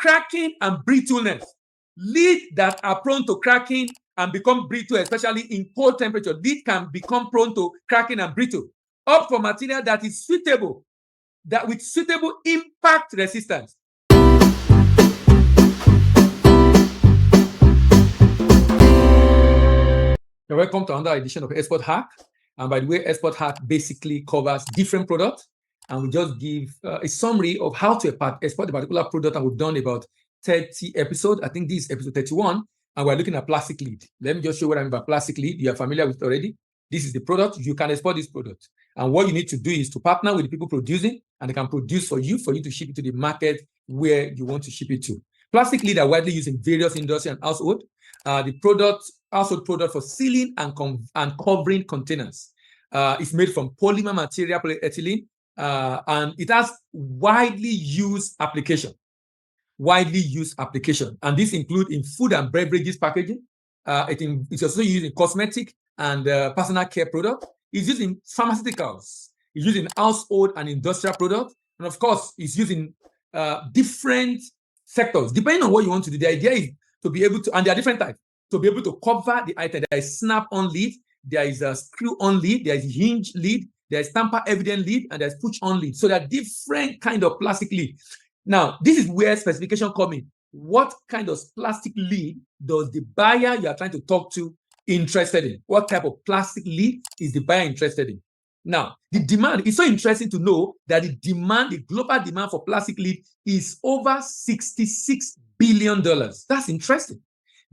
cracking and brittleness. Lead that are prone to cracking and become brittle, especially in cold temperature. Lead can become prone to cracking and brittle. Opt for material that is suitable, that with suitable impact resistance. You're welcome to another edition of Export Hack. And by the way, Export Hack basically covers different products, and we just give a summary of how to export a particular product. And we've done about 30 episodes. I think this is episode 31, and we're looking at plastic lead. Let me just show what I mean by plastic lead. You are familiar with it already. This is the product. You can export this product. And what you need to do is to partner with the people producing, and they can produce for you to ship it to the market where you want to ship it to. Plastic lead are widely used in various industries and household. The household product for sealing and covering containers. It's made from polymer material, polyethylene, and it has widely used application. And this includes in food and beverages packaging. It's also used in cosmetic and personal care product. It's used in pharmaceuticals. It's used in household and industrial products. And of course, it's used in different sectors. Depending on what you want to do, the idea is to be able to, and there are different types, to be able to cover the item. There is snap-on lead, there is a screw-on lead, there is hinge lead, there is tamper-evident lead, and there's push-on lead. So there are different kind of plastic lead. Now, this is where specification come in. What kind of plastic lead does the buyer you are trying to talk to interested in? What type of plastic lead is the buyer interested in? Now, the demand is so interesting to know that the global demand for plastic lead is over $66 billion. That's interesting.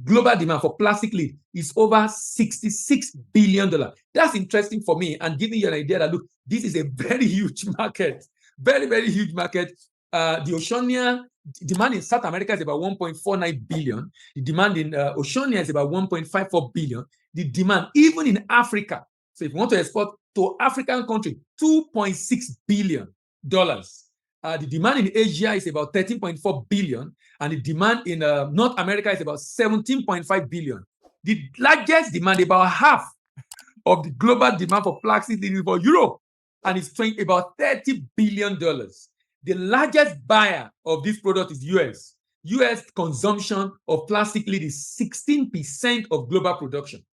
Global demand for plastic lead is over $66 billion. That's interesting for me and giving you an idea that, look, this is a very huge market. Very, very huge market. The Oceania demand in South America is about 1.49 billion. The demand in Oceania is about 1.54 billion. The demand even in Africa, so if you want to export to African country, $2.6 billion. The demand in Asia is about 13.4 billion, and the demand in North America is about 17.5 billion. The largest demand, about half of the global demand for plastic is for Europe, and it's about $30 billion. The largest buyer of this product is US. US consumption of plastic lead is 16% of global production,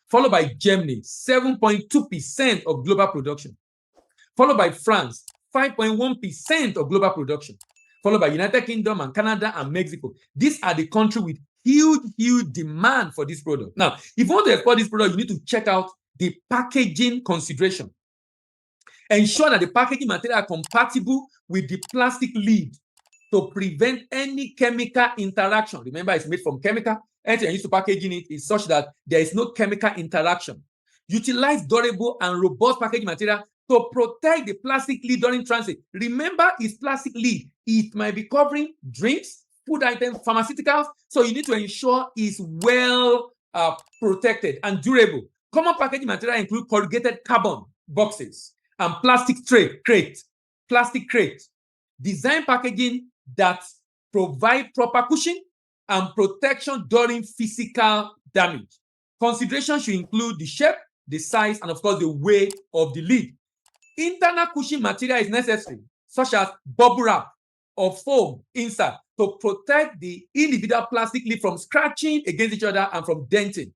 followed by Germany, 7.2% of global production, followed by France, 5.1% of global production, followed by United Kingdom and Canada and Mexico. These are the countries with huge demand for this product. Now, if you want to export this product, you need to check out the packaging consideration. Ensure that the packaging material are compatible with the plastic lead to prevent any chemical interaction. Remember, it's made from chemical. Anything used to packaging it is such that there is no chemical interaction. Utilize durable and robust packaging material to protect the plastic lead during transit. Remember, it's plastic lead. It might be covering drinks, food items, pharmaceuticals. So you need to ensure it's well protected and durable. Common packaging material include corrugated carbon boxes and plastic crate. Design packaging that provide proper cushioning and protection during physical damage. Consideration should include the shape, the size, and of course the weight of the lead. Internal cushioning material is necessary, such as bubble wrap or foam insert, to protect the individual plastic lead from scratching against each other and from denting.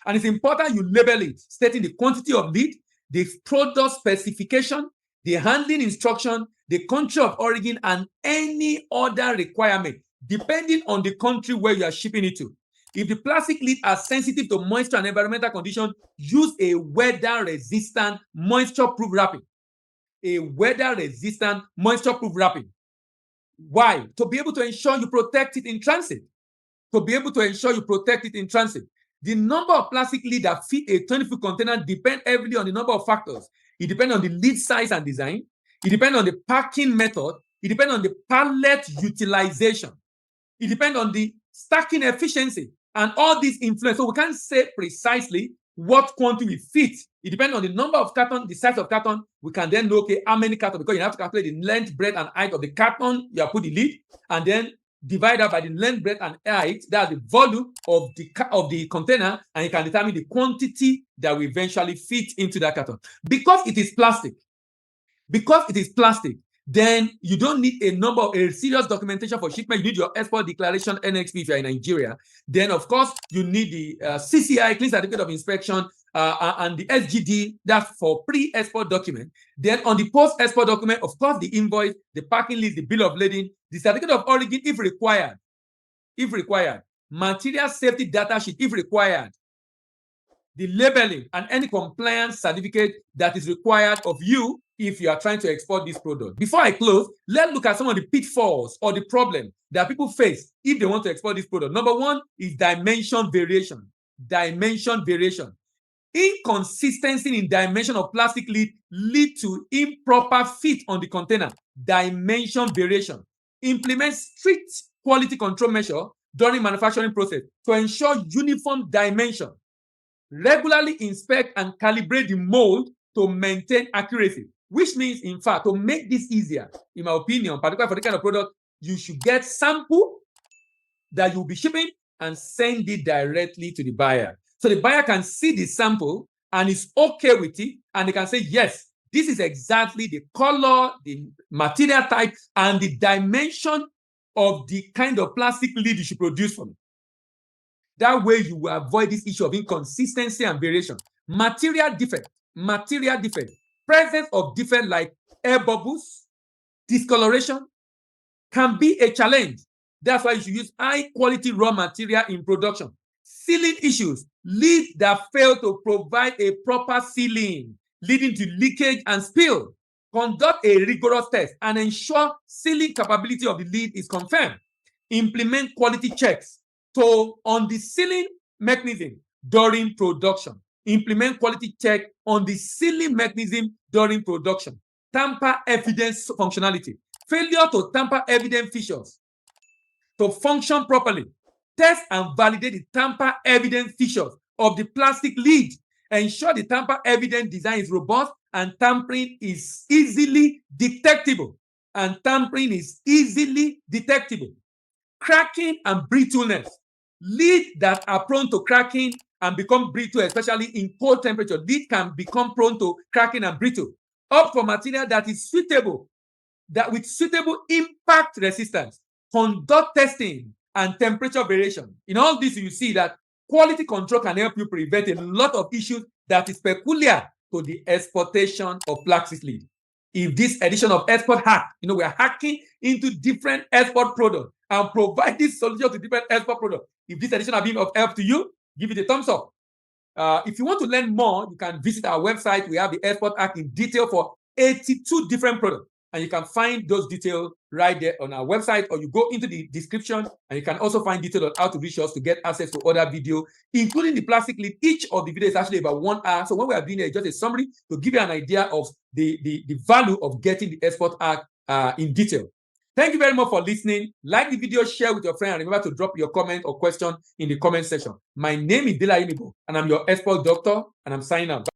And it's important you label it, stating the quantity of lead, the product specification, the handling instruction, the country of origin, and any other requirement, depending on the country where you are shipping it to. If the plastic lead are sensitive to moisture and environmental conditions, use a weather-resistant, moisture-proof wrapping. Why? To be able to ensure you protect it in transit. The number of plastic lead that fit a 20-foot container depends heavily on the number of factors. It depends on the lead size and design. It depends on the packing method. It depends on the pallet utilization. It depends on the stacking efficiency and all these influence. So we can't say precisely what quantity we fit. It depends on the number of carton, the size of carton. We can then know, okay, how many carton, because you have to calculate the length, breadth, and height of the carton you have put the lead, and then divide that by the length, breadth, and height. That's the volume of the container, and you can determine the quantity that will eventually fit into that carton. Because it is plastic, then you don't need a serious documentation for shipment. You need your export declaration NXP if you're in Nigeria. Then, of course, you need the CCI, Clean Certificate of Inspection, and the SGD, that's for pre-export document. Then on the post-export document, of course, the invoice, the packing list, the bill of lading, the certificate of origin if required, material safety data sheet if required, the labeling, and any compliance certificate that is required of you if you are trying to export this product. Before I close, let's look at some of the pitfalls or the problem that people face if they want to export this product. Number one is dimension variation. Dimension variation. Inconsistency in dimension of plastic lead to improper fit on the container. Dimension variation. Implement strict quality control measure during manufacturing process to ensure uniform dimension. Regularly inspect and calibrate the mold to maintain accuracy, which means, in fact, to make this easier, in my opinion, particularly for the kind of product, you should get sample that you'll be shipping and send it directly to the buyer. So the buyer can see the sample and is okay with it, and they can say, yes, this is exactly the color, the material type, and the dimension of the kind of plastic lid you should produce for me. That way, you will avoid this issue of inconsistency and variation. Material defect. Presence of defect like air bubbles, discoloration can be a challenge. That's why you should use high-quality raw material in production. Sealing issues. Leads that fail to provide a proper sealing, leading to leakage and spill. Conduct a rigorous test and ensure sealing capability of the lid is confirmed. Implement quality checks on the sealing mechanism during production. Implement quality check on the sealing mechanism during production. Tamper evidence functionality. Failure to tamper evidence features to function properly. Test and validate the tamper evidence features of the plastic lid. Ensure the tamper evidence design is robust and tampering is easily detectable. Cracking and brittleness. Leads that are prone to cracking and become brittle, especially in cold temperature. Lead can become prone to cracking and brittle. Opt for material that is suitable, that with suitable impact resistance. Conduct testing and temperature variation. In all this, you see that quality control can help you prevent a lot of issues that is peculiar to the exportation of plastic lid. If this edition of Export Hack, we are hacking into different export products and provide this solution to different export products. If this edition has been of help to you, give it a thumbs up. If you want to learn more, you can visit our website. We have the Export Hack in detail for 82 different products. And you can find those details right there on our website, or you go into the description and you can also find details on how to reach us to get access to other videos, including the plastic lid. Each of the videos is actually about 1 hour. So what we are doing here is just a summary to give you an idea of the value of getting the Export Hack in detail. Thank you very much for listening. Like the video, share with your friend, and remember to drop your comment or question in the comment section. My name is Dela Imibo, and I'm your export doctor, and I'm signing out.